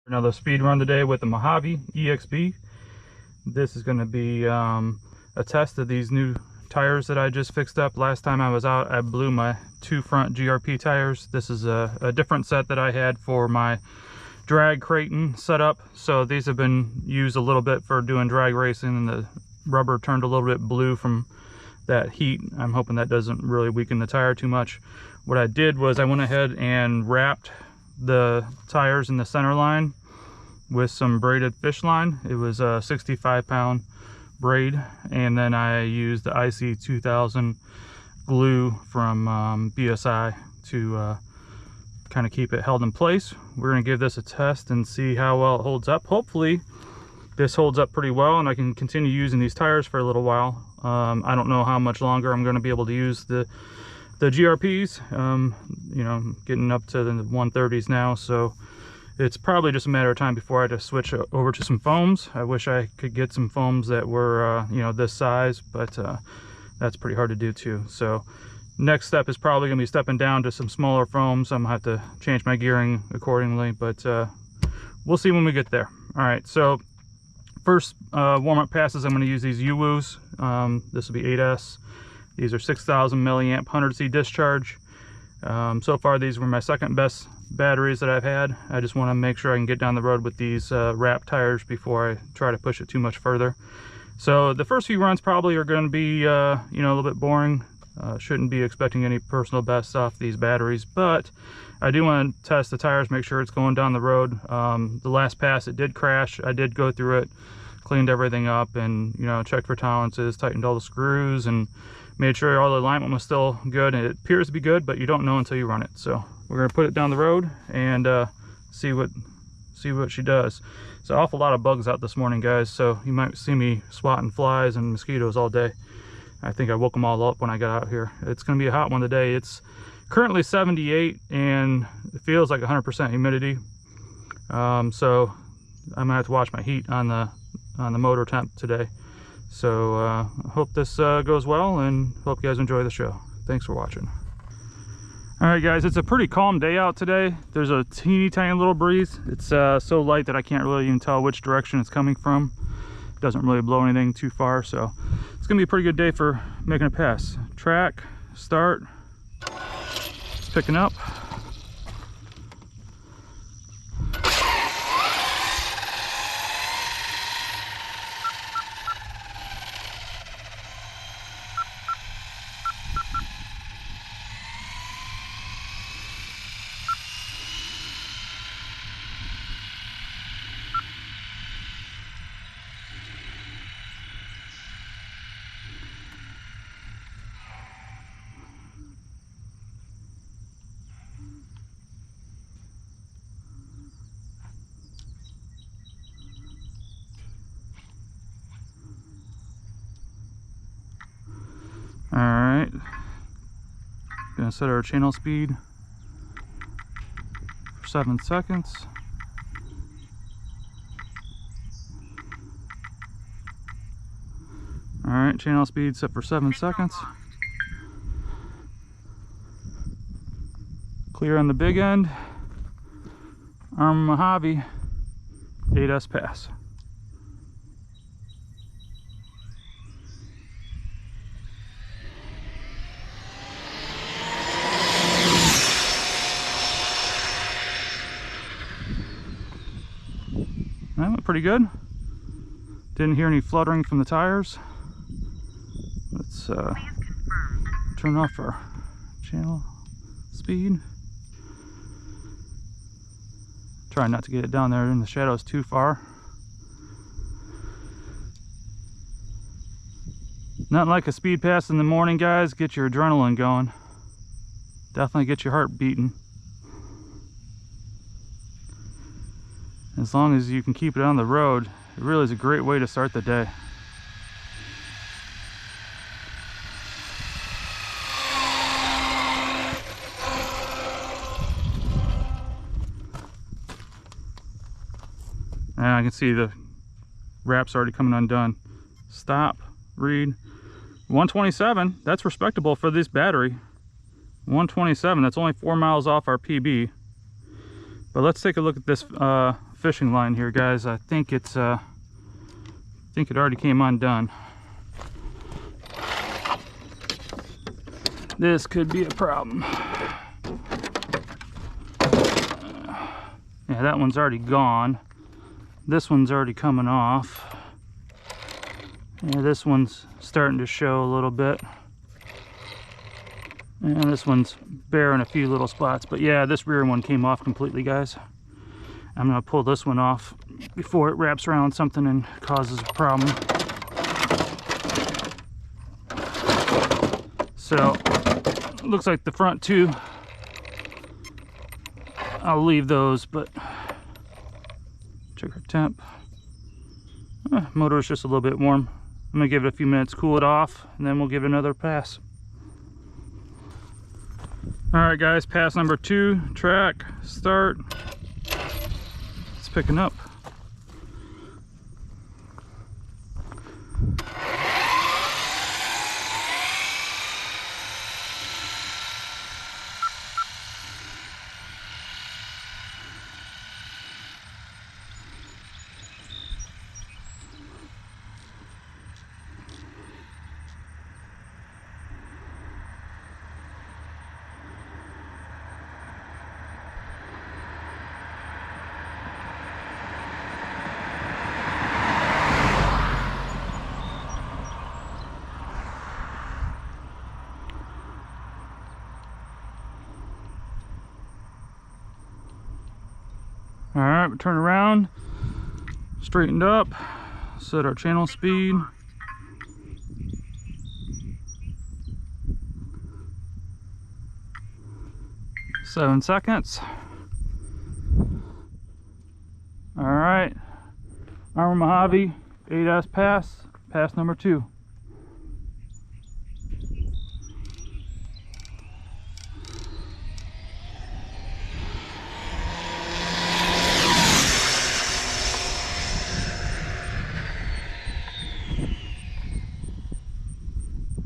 Another speed run today with the Mojave EXB. This is going to be a test of these new tires that I just fixed up. Last time I was out, I blew my two front GRP tires. This is a different set that I had for my drag Creighton setup. So these have been used a little bit for doing drag racing, and the rubber turned a little bit blue from that heat. I'm hoping that doesn't really weaken the tire too much. What I did was I went ahead and wrapped the tires in the center line with some braided fish line. It was a 65-pound braid, and then I used the IC 2000 glue from BSI to kind of keep it held in place. We're going to give this a test and see how well it holds up. Hopefully this holds up pretty well and I can continue using these tires for a little while. I don't know how much longer I'm going to be able to use the GRPs. You know, getting up to the 130s now, so it's probably just a matter of time before I just switch over to some foams. I wish I could get some foams that were you know, this size, but that's pretty hard to do too. So next step is probably going to be stepping down to some smaller foams. I'm going to have to change my gearing accordingly, but we'll see when we get there. All right, so first warm-up passes, I'm going to use these UWOs. This will be 8S. These are 6,000 milliamp 100C discharge. So far these were my second best batteries that I've had. I just want to make sure I can get down the road with these wrap tires before I try to push it too much further. So the first few runs probably are going to be you know, a little bit boring. Shouldn't be expecting any personal bests off these batteries, but I do want to test the tires, make sure it's going down the road. The last pass it did crash. I did go through it, cleaned everything up, and you know, checked for tolerances, tightened all the screws, and made sure all the alignment was still good. And it appears to be good, but you don't know until you run it. So we're going to put it down the road and see what she does. It's an awful lot of bugs out this morning, guys, so you might see me swatting flies and mosquitoes all day. I think I woke them all up when I got out here. It's going to be a hot one today. It's currently 78 and it feels like 100% humidity. So I'm gonna have to watch my heat on the motor temp today. So I hope this goes well, and hope you guys enjoy the show. Thanks for watching. All right, guys, it's a pretty calm day out today. There's a teeny tiny little breeze. It's so light that I can't really even tell which direction it's coming from. It doesn't really blow anything too far, so it's gonna be a pretty good day for making a pass. Track, start, it's picking up. All right, gonna set our channel speed for 7 seconds. All right, channel speed set for 7 seconds. Clear on the big end. Arrma Mojave 8S pass. That went pretty good. Didn't hear any fluttering from the tires. Let's turn off our channel speed. Try not to get it down there in the shadows too far. Nothing like a speed pass in the morning, guys. Get your adrenaline going. Definitely get your heart beating. As long as you can keep it on the road, it really is a great way to start the day. And I can see the wrap's already coming undone. Stop, read. 127, that's respectable for this battery. 127, that's only 4 miles off our PB. But let's take a look at this fishing line here, guys. I think it's I think it already came undone. This could be a problem. Yeah, that one's already gone. This one's already coming off. Yeah, this one's starting to show a little bit. And this one's bare in a few little spots. But yeah, this rear one came off completely, guys. I'm gonna pull this one off before it wraps around something and causes a problem. So, looks like the front two, I'll leave those, but check our temp. Motor is just a little bit warm. I'm gonna give it a few minutes, cool it off, and then we'll give it another pass. All right, guys, pass number 2, track, start. It's picking up. All right, we turn around, straightened up, set our channel speed. Seven seconds. All right, Arrma Mojave 8S pass, pass number 2.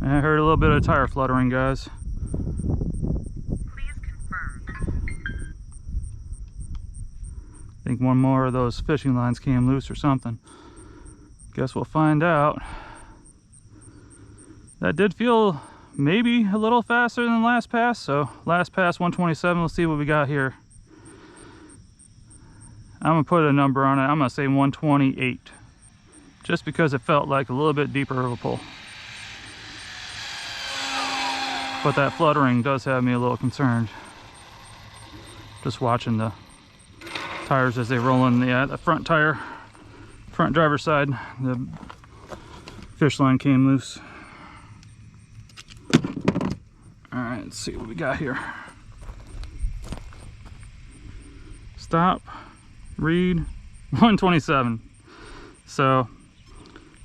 I heard a little bit of tire fluttering, guys. Please confirm. I think one more of those fishing lines came loose or something. Guess we'll find out. That did feel maybe a little faster than last pass, so last pass 127. Let's see what we got here. I'm gonna put a number on it. I'm gonna say 128, just because it felt like a little bit deeper of a pull. But that fluttering does have me a little concerned. Just watching the tires as they roll in. The front tire, front driver's side, the fish line came loose. All right, let's see what we got here. Stop, read, 127. So,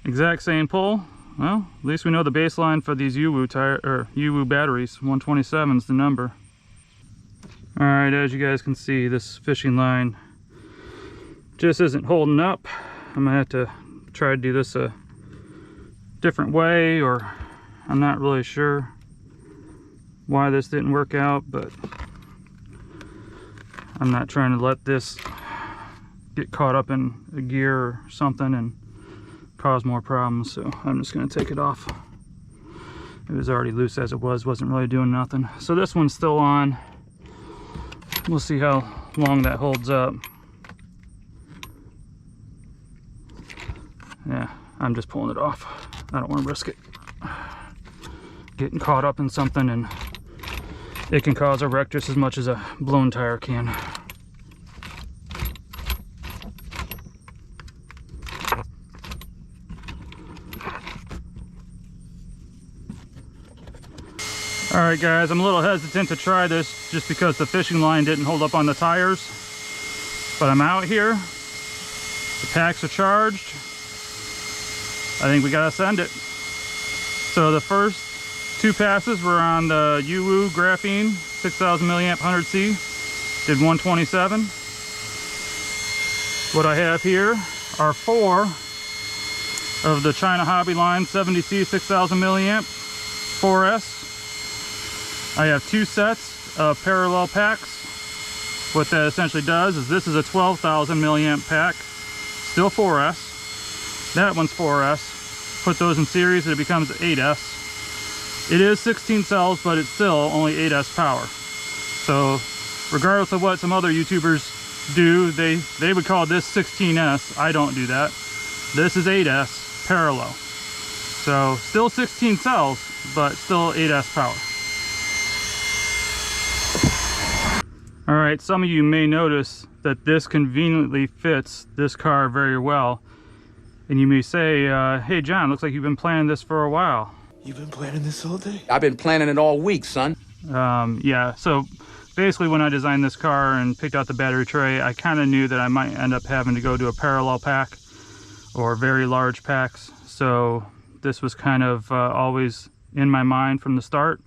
exact same pull. Well, at least we know the baseline for these UWU tire or UWU batteries. 127 is the number. All right, as you guys can see, this fishing line just isn't holding up. I'm gonna have to try to do this a different way, or I'm not really sure why this didn't work out, but I'm not trying to let this get caught up in a gear or something and cause more problems, so I'm just going to take it off. It was already loose as it was, wasn't really doing nothing. So this one's still on. We'll see how long that holds up. Yeah, I'm just pulling it off. I don't want to risk it getting caught up in something, and it can cause a wreck just as much as a blown tire can. All right, guys, I'm a little hesitant to try this just because the fishing line didn't hold up on the tires, but I'm out here. The packs are charged. I think we gotta send it. So the first 2 passes were on the UWU graphene 6000 milliamp 100C, did 127. What I have here are 4 of the China Hobby line 70C 6000 milliamp 4S. I have 2 sets of parallel packs What that essentially does is this is a 12,000 milliamp pack, still 4S. That one's 4S. Put those in series and it becomes 8S. It is 16 cells, but it's still only 8S power. So regardless of what some other YouTubers do, they would call this 16S. I don't do that. This is 8S parallel. So still 16 cells, but still 8S power. All right, some of you may notice that this conveniently fits this car very well. And you may say, hey John, looks like you've been planning this for a while. You've been planning this all day? I've been planning it all week, son. Yeah, so basically when I designed this car and picked out the battery tray, I kind of knew that I might end up having to go to a parallel pack or very large packs. So this was kind of always in my mind from the start.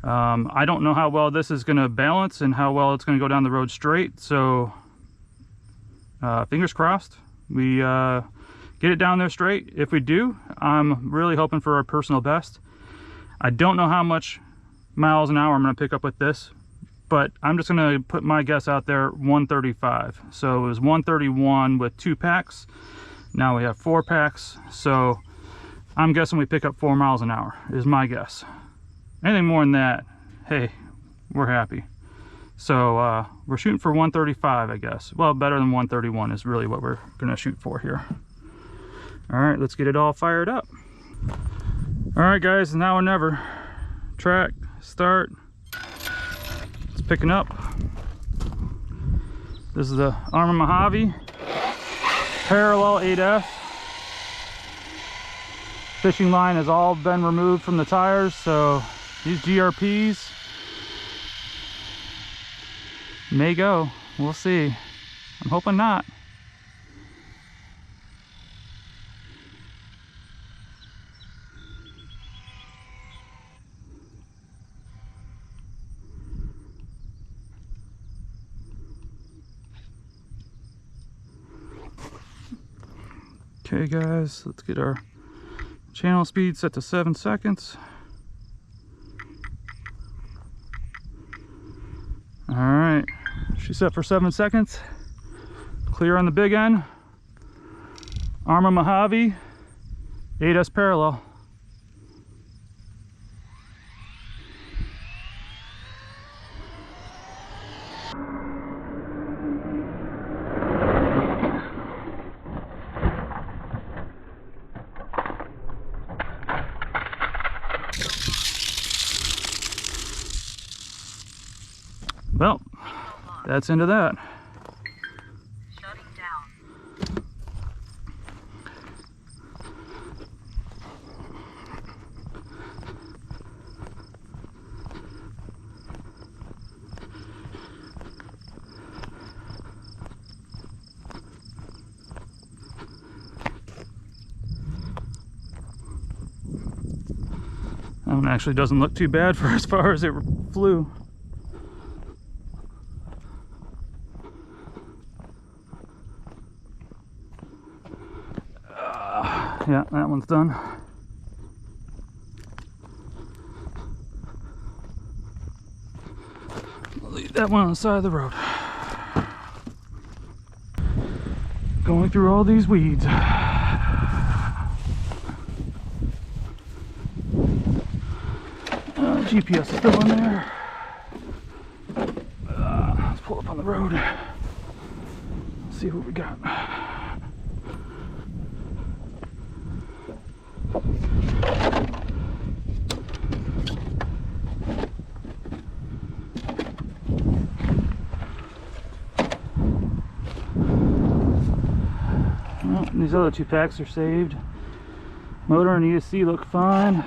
I don't know how well this is going to balance and how well it's going to go down the road straight. So fingers crossed we get it down there straight. If we do, I'm really hoping for our personal best. I don't know how much miles an hour I'm going to pick up with this, but I'm just going to put my guess out there, 135. So it was 131 with 2 packs. Now we have 4 packs. So I'm guessing we pick up 4 miles an hour is my guess. Anything more than that, hey, we're happy. So we're shooting for 135, I guess. Well, better than 131 is really what we're going to shoot for here. All right, let's get it all fired up. All right, guys, now or never. Track, start. It's picking up. This is the Arrma Mojave parallel 8F. Fishing line has all been removed from the tires, so these GRPs may go. We'll see. I'm hoping not. Okay guys, let's get our channel speed set to 7 seconds. All right, she's set for 7 seconds. Clear on the big end. Arrma Mojave, 8S parallel. Well, that's into that. Shutting down. That one actually doesn't look too bad for as far as it flew. Yeah, that one's done. I'll leave that one on the side of the road. Going through all these weeds. GPS is still in there. Let's pull up on the road. See what we got. Well, these other 2 packs are saved. Motor and ESC look fine.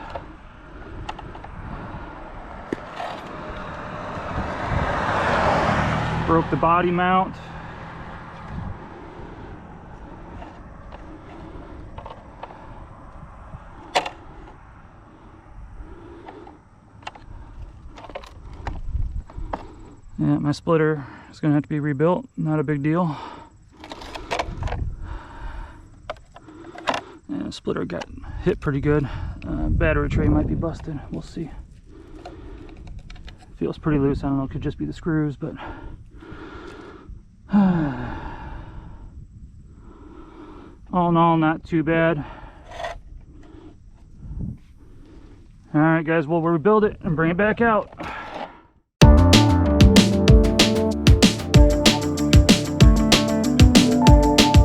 Broke the body mount. Yeah, my splitter is going to have to be rebuilt. Not a big deal. And the splitter got hit pretty good. Battery tray might be busted. We'll see. Feels pretty loose. I don't know. It could just be the screws, but all in all, not too bad. All right, guys, we'll rebuild it and bring it back out.